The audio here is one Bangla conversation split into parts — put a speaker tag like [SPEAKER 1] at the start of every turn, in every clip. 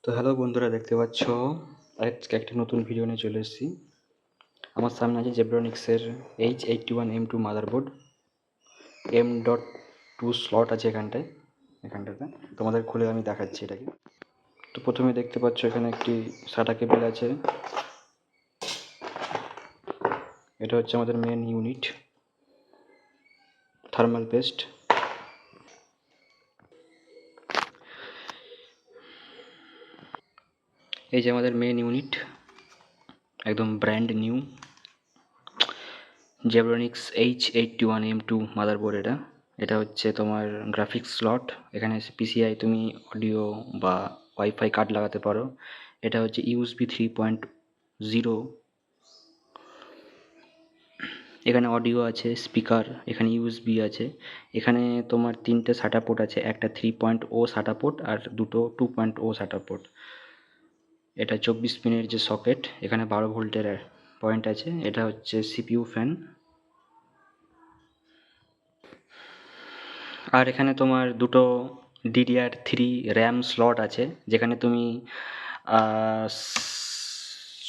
[SPEAKER 1] তো হ্যালো বন্ধুরা, দেখতে পাচ্ছ আজকে একটা নতুন ভিডিও নিয়ে চলে এসেছি। আমার সামনে আছে জেব্রনিক্সের H81M2 মাদারবোর্ড। M.2 স্লট আছে এখানটাতে তোমাদের খুলে আমি দেখাচ্ছি এটাকে। তো প্রথমে দেখতে পাচ্ছ এখানে একটি সাটা কেবল আছে। এটা হচ্ছে আমাদের মেন ইউনিট, থার্মাল পেস্ট। এই যে আমাদের মেন ইউনিট, একদম brand new Zebronics H81M2 motherboard. এটা হচ্ছে তোমার গ্রাফিক্স স্লট। এখানে পিসিআই তুমি অডিও বা ওয়াইফাই কার্ড লাগাতে পারো। এটা হচ্ছে USB 3.0। এখানে অডিও আছে, স্পিকার, এখানে USB আছে। এখানে তোমার তিনটে SATA পোর্ট আছে, একটা 3.0 SATA পোর্ট আর দুটো 2.0 SATA পোর্ট। এটা 24 পিনের যে সকেট, এখানে 12 ভোল্টের পয়েন্ট আছে। এটা হচ্ছে CPU ফ্যান। আর এখানে তোমার দুটো DDR3 র্যাম স্লট আছে, যেখানে তুমি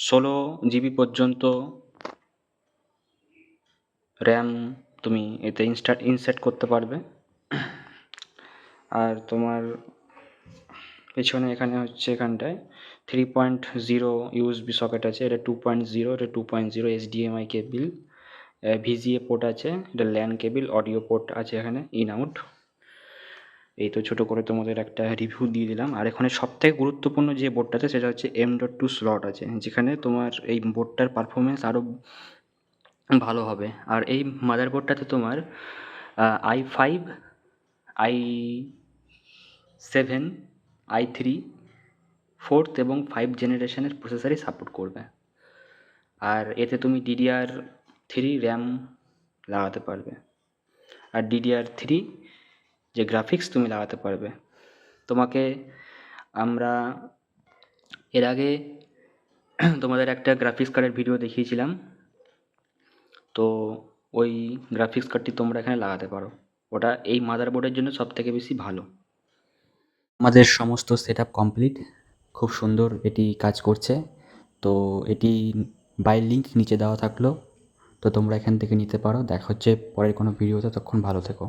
[SPEAKER 1] 16 GB পর্যন্ত র্যাম তুমি এতে ইনসার্ট করতে পারবে। আর তোমার পেছনে এখানে হচ্ছে এখানটায় 3.0 USB সকেট আছে। এটা 2.0, এটা 2.0 HDMI কেবিল, VGA পোর্ট আছে, এটা ল্যান কেবিল, অডিও পোর্ট আছে এখানে, ইন আউট। এই তো ছোটো করে তোমাদের একটা রিভিউ দিয়ে দিলাম। আর এখানে সবথেকে গুরুত্বপূর্ণ যে বোর্ডটা আছে সেটা হচ্ছে M.2 স্লট আছে, যেখানে তোমার এই বোর্ডটার পারফরমেন্স আরও ভালো হবে। আর এই মাদারবোর্ডটাতে তোমার i5, i7, i3, 4th এবং 5 জেনারেশনের প্রসেসরই সাপোর্ট করবে। আর এতে তুমি DDR3 র্যাম লাগাতে পারবে, আর DDR3 যে গ্রাফিক্স তুমি লাগাতে পারবে। তোমাকে আমরা এর আগে তোমাদের একটা গ্রাফিক্স কার্ডের ভিডিও দেখিয়েছিলাম, তো ওই গ্রাফিক্স কার্ডটি তোমরা এখানে লাগাতে পারো। ওটা এই মাদারবোর্ডের জন্য সবথেকে বেশি ভালো। আমাদের সমস্ত সেটআপ কমপ্লিট, খুব সুন্দর এটি কাজ করছে। তো এটি বাই লিঙ্ক নিচে দেওয়া থাকলো, তো তোমরা এখান থেকে নিতে পারো। দেখা হচ্ছে পরের কোনো ভিডিওতে, ততক্ষণ ভালো থেকো।